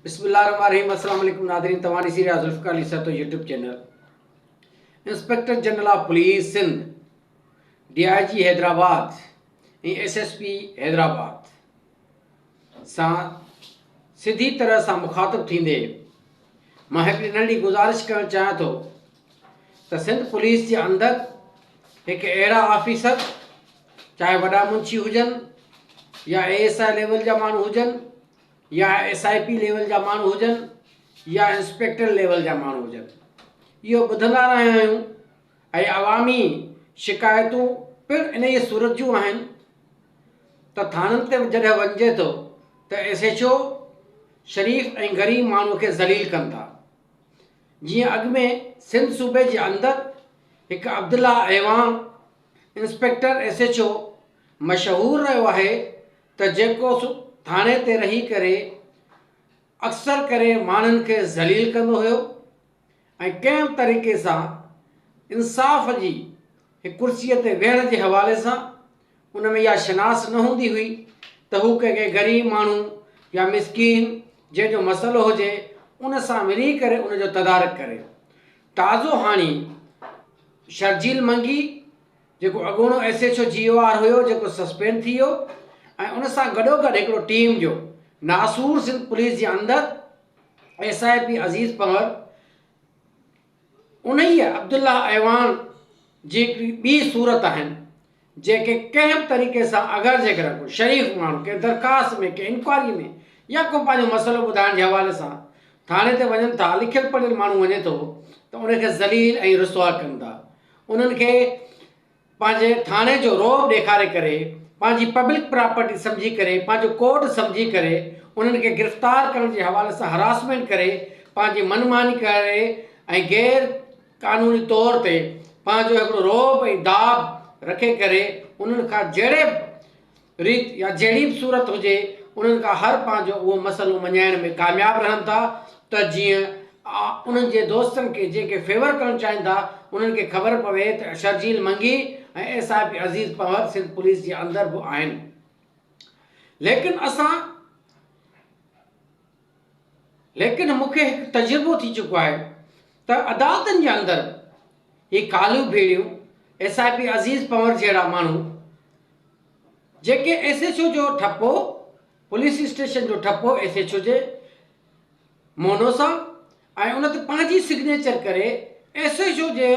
बिस्मिल्लाहिर्रहमानिर्रहीम। अस्सलाम वालेकुम नाज़रीन, तव्हां ॾिसी रहिया Zulfiqar Ali Sahab YouTube channel. Inspector general of police Sindh, DIG Hyderabad ऐं SSP हैदराबाद सां सिधी तरह सां मुखातिब थींदे मां हिकिड़ी नंढी गुज़ारिश करणु चाहियां थो त सिंध पुलिस जे अंदरि हिकु अहिड़ा ऑफिसर, चाहे वॾा मुंशी हुजनि या ASI लेवल जा माण्हू हुजनि या SIP लेवल जा माण्हू हुजनि या इंस्पेक्टर लेवल जा माण्हू हुजनि, इहो ॿुधंदा रहिया आहियूं ऐं अवामी शिकायतूं पिणु इन ई सूरत जूं आहिनि त थाननि ते जॾहिं वञिजे थो त SHO शरीफ़ ऐं ग़रीब माण्हूअ खे ज़लील कनि था। जीअं अॻु में सिंध सूबे जे अंदरि हिकु अब्दुल्ला ऐवान इंस्पेक्टर SHO मशहूरु रहियो आहे त जेको थाणे ते रही करे अक्सर करे माण्हुनि खे ज़लील कंदो हुयो ऐं कंहिं तरीक़े सां इंसाफ़ जी हिकु कुर्सीअ ते वेहण जे हवाले सां उन में इहा शनास न हूंदी हुई त हू कंहिं ग़रीब माण्हू या मिसकीन जंहिंजो मसइलो हुजे उन सां मिली करे उनजो तदारक करे। ताज़ो हाणी शर्जील मंगी जेको अॻूणो SHO GOR हुयो, जेको सस्पेंड थी वियो, ऐं उन सां गॾोगॾु हिकिड़ो टीम जो नासूर सिंध पुलिस जे अंदरि SIP अज़ीज़ पंवर उन ई अब्दुल्ला ऐवान जी ॿी सूरत आहिनि जेके कंहिं तरीक़े सां अगरि जेकर को शरीफ़ माण्हू कंहिं दरख़्वास्त में, कंहिं इंक्वायरी में या को पंहिंजो मसइलो ॿुधाइण जे हवाले सां थाणे ते वञनि था, लिखियलु पढ़ियलु माण्हू वञे थो त उनखे ज़लील ऐं रुसवा कनि था। उन्हनि खे पंहिंजे थाणे जो रोब ॾेखारे करे, पंहिंजी पब्लिक प्रॉपर्टी सम्झी करे, पंहिंजो कोर्ट सम्झी करे उन्हनि खे गिरफ़्तार करण जे हवाले सां हरासमेंट करे, पंहिंजी मनमानी करे ऐं गैर क़ानूनी तौर ते पंहिंजो हिकिड़ो रोब ऐं दाब रखे करे उन्हनि खां जहिड़े रीत या जहिड़ी बि सूरत हुजे उन्हनि खां हर पंहिंजो उहो मसइलो मञाइण में कामयाबु रहनि था त जीअं उन्हनि जे दोस्तनि खे जेके फेवर करणु चाहिनि था उन्हनि खे ख़बर पवे त शर्जील मंगी ऐं SIP अज़ीज़ पंवर सिंध पुलिस जे अंदरि बि आहिनि। लेकिन मूंखे हिकु तजुर्बो थी चुको आहे त अदालतनि जे अंदरि ही कालियूं भेड़ियूं SIP अज़ीज़ पंवर जहिड़ा माण्हू जेके SHO जो ठपो, पुलिस स्टेशन जो ठपो SHO जे मोनो सां ऐं उन ते पंहिंजी सिग्नेचर करे SHO जे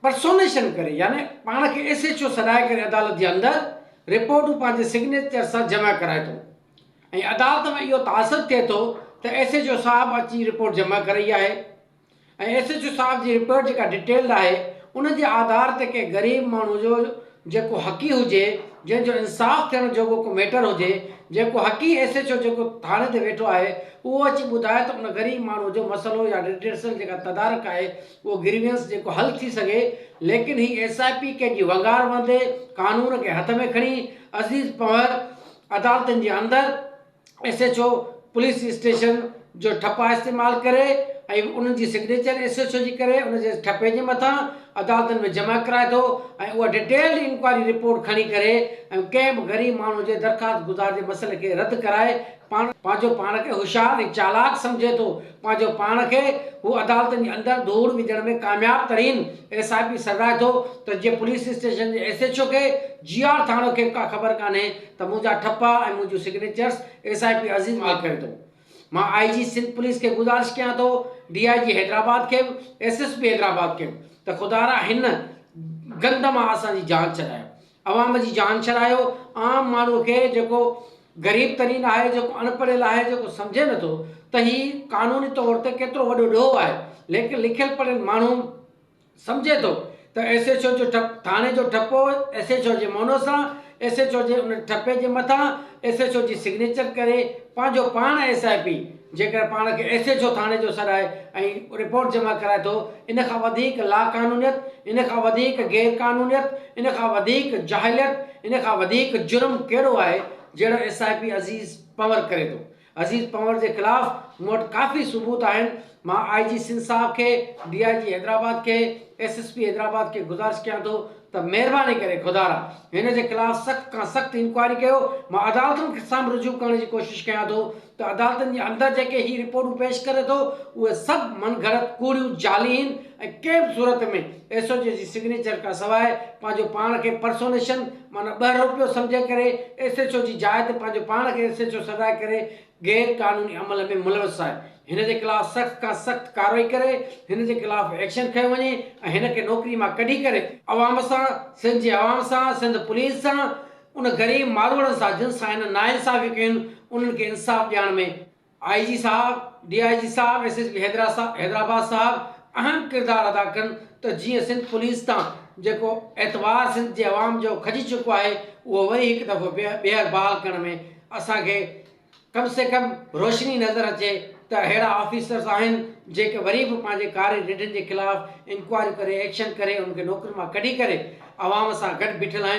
पर्सोनेशन करे, यानी पाण खे SHO सॾाए करे अदालत जे अंदरि रिपोर्टूं पंहिंजे सिग्नेचर सां जमा कराए थो ऐं अदालत में इहो तासुर थिए थो त SHO साहब अची रिपोर्ट जमा कराई आहे ऐं SHO साहब जी रिपोर्ट जेका डिटेल्ड आहे उन जे आधार ते कंहिं ग़रीब माण्हू जो जेको हक़ी हुजे, जंहिंजो इंसाफ़ थियण जो को मैटर हुजे, जेको हक़ी SHO जेको थाणे ते वेठो आहे उहो अची ॿुधाए त उन ग़रीब माण्हू जो मसइलो या डिटेल्स जेका तदारक आहे उहो ग्रीवियंस जेको हल थी सघे। लेकिन ही SIP कंहिंजी वंगार वंदे कानून खे हथ में खणी अज़ीज़ पंवर अदालतनि जे अंदरि SHO पुलिस स्टेशन जो ठपा इस्तेमालु करे ऐं उन्हनि जी सिग्नेचर SHO जी करे उन जे ठपे जे मथां अदालतनि में जमा कराए थो ऐं उहा डिटेल्ड इंक्वायरी रिपोर्ट खणी करे ऐं कंहिं बि ग़रीब माण्हू जे दरख़्वास्त गुज़ार जे मसइले खे रद्द कराए पंहिंजो पाण खे होशियारु ऐं चालाक सम्झे थो, पंहिंजो पाण खे हू अदालतनि जे अंदरि धूड़ विझण में कामयाबु तरीन SIP सॾाए थो त जीअं पुलिस स्टेशन जे SHO खे GR थाणो खे का ख़बर कान्हे त मुंहिंजा ठपा ऐं मुंहिंजूं सिग्नेचर्स SIP अज़ीज़ माल करे थो। मां IG सिंध पुलिस खे गुज़ारिश कयां थो, DIG हैदराबाद खे बि, SSP हैदराबाद खे बि त ख़ुदारा हिन गंद मां असांजी जान छॾायो, अवाम जी जान छॾायो। आम माण्हूअ खे जेको ग़रीब तरीन आहे, जेको अनपढ़ियल आहे, जेको सम्झे नथो त ही कानूनी तौर ते केतिरो वॾो ॾोह आहे, लेकिन लिखियलु पढ़ियलु माण्हू सम्झे थो त SHO जो थाणे जो ठपो SHO जे मोनो सां, SHO जे उन ठपे जे मथां SHO जी सिग्नेचर करे पंहिंजो पाण SIP जेकर पाण खे SHO थाणे जो सॾाए ऐं रिपोर्ट जमा कराए थो, इन खां वधीक लाक़ानूनियत, इन खां वधीक गैर क़ानूनियत, इन खां वधीक जाहिलियत, इन खां वधीक जुर्म कहिड़ो आहे जहिड़ो SIP अज़ीज़ पंवर करे थो। अज़ीज़ पंवर जे ख़िलाफ़ मूं वटि काफ़ी सबूत आहिनि। मां IG सिंध साहब खे, DIG हैदराबाद खे, SSP हैदराबाद खे गुज़ारिश कयां थो त महिरबानी करे ख़ुदारा हिन जे ख़िलाफ़ सख़्त खां सख़्तु इंक्वायरी कयो। मां अदालतुनि सां बि रुजू करण जी कोशिशि कयां थो त अदालतनि जे अंदरि जेके ही रिपोर्टूं पेश करे थो उहे सभु मनगढ़ंत कूड़ियूं जाली आहिनि ऐं कंहिं बि सूरत में एसओजी जी सिग्नेचर खां सवाइ पंहिंजो पाण खे पर्सोनेशन माना ₹2 सम्झे करे एसएचओ जी जाइ ते पंहिंजो पाण खे एसएचओ सॾाए करे गैर कानूनी अमल में मुलविस आहे। हिन जे ख़िलाफ़ सख़्त खां सख़्त कार्रवाई करे हिन जे ख़िलाफ़ एक्शन खंयो वञे ऐं हिन खे नौकरी मां कढी करे अवाम सां, सिंध जे अवाम सां, सिंध पुलिस सां, उन ग़रीब माण्हुनि सां जिन सां हिन नाइंसाफ़ी कयूं उन्हनि खे इंसाफ़ ॾियण में आईजी साहब, डीआईजी साहब, एसएसपी हैदराबाद साहब अहम किरदारु अदा कनि त जीअं सिंध पुलिस तां जेको एतवार सिंध जे अवाम जो खजी चुको आहे उहो वरी हिकु दफ़ो ॿीहर बहाल करण में असांखे कम से कम रोशनी नज़र अचे त अहिड़ा ऑफिसर्स आहिनि जेके वरी बि पंहिंजे कार्य रिढनि जे ख़िलाफ़ इंक्वायरी करे एक्शन करे उनखे नौकरी मां कढी करे अवाम सां गॾु बीठल आहिनि।